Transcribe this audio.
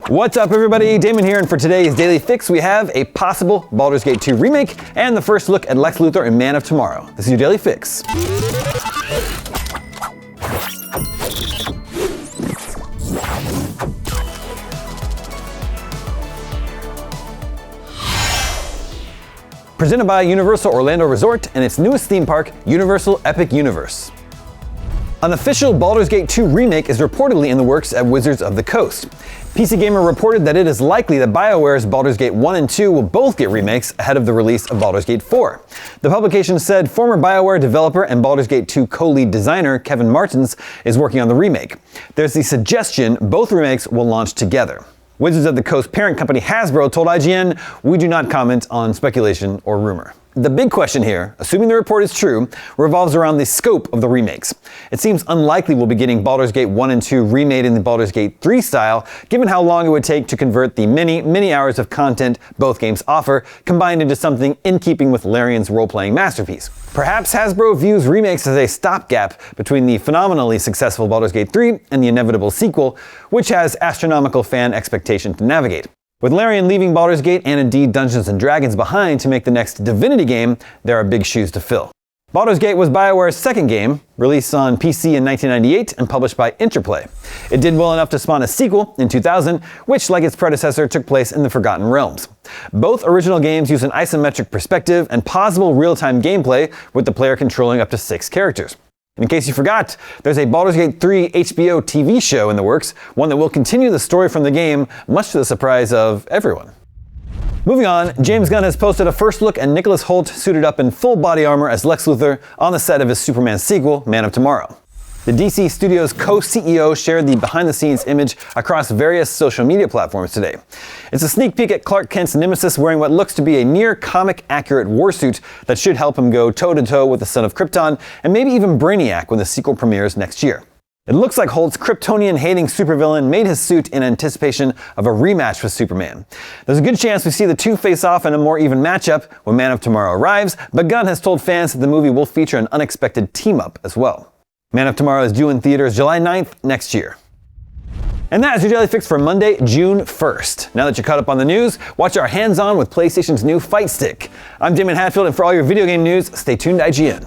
What's up everybody, Damon here, and for today's Daily Fix we have a possible Baldur's Gate 2 remake and the first look at Lex Luthor in Man of Tomorrow. This is your Daily Fix. Presented by Universal Orlando Resort and its newest theme park, Universal Epic Universe. An official Baldur's Gate 2 remake is reportedly in the works at Wizards of the Coast. PC Gamer reported that it is likely that BioWare's Baldur's Gate 1 and 2 will both get remakes ahead of the release of Baldur's Gate 4. The publication said former BioWare developer and Baldur's Gate 2 co-lead designer Kevin Martins is working on the remake. There's the suggestion both remakes will launch together. Wizards of the Coast parent company Hasbro told IGN, "We do not comment on speculation or rumor." The big question here, assuming the report is true, revolves around the scope of the remakes. It seems unlikely we'll be getting Baldur's Gate 1 and 2 remade in the Baldur's Gate 3 style, given how long it would take to convert the many hours of content both games offer, combined into something in keeping with Larian's role-playing masterpiece. Perhaps Hasbro views remakes as a stopgap between the phenomenally successful Baldur's Gate 3 and the inevitable sequel, which has astronomical fan expectation to navigate. With Larian leaving Baldur's Gate and indeed Dungeons & Dragons behind to make the next Divinity game, there are big shoes to fill. Baldur's Gate was BioWare's second game, released on PC in 1998 and published by Interplay. It did well enough to spawn a sequel in 2000, which, like its predecessor, took place in the Forgotten Realms. Both original games use an isometric perspective and pausable real-time gameplay, with the player controlling up to 6 characters. In case you forgot, there's a Baldur's Gate 3 HBO TV show in the works, one that will continue the story from the game, much to the surprise of everyone. Moving on, James Gunn has posted a first look at Nicholas Hoult suited up in full body armor as Lex Luthor on the set of his Superman sequel, Man of Tomorrow. The DC Studios co-CEO shared the behind-the-scenes image across various social media platforms today. It's a sneak peek at Clark Kent's nemesis wearing what looks to be a near comic-accurate warsuit that should help him go toe-to-toe with the Son of Krypton and maybe even Brainiac when the sequel premieres next year. It looks like Hoult's Kryptonian-hating supervillain made his suit in anticipation of a rematch with Superman. There's a good chance we see the two face off in a more even matchup when Man of Tomorrow arrives, but Gunn has told fans that the movie will feature an unexpected team-up as well. Man of Tomorrow is due in theaters July 9th next year. And that is your Daily Fix for Monday, June 1st. Now that you're caught up on the news, watch our hands-on with PlayStation's new Fight Stick. I'm Damon Hatfield, and for all your video game news, stay tuned to IGN.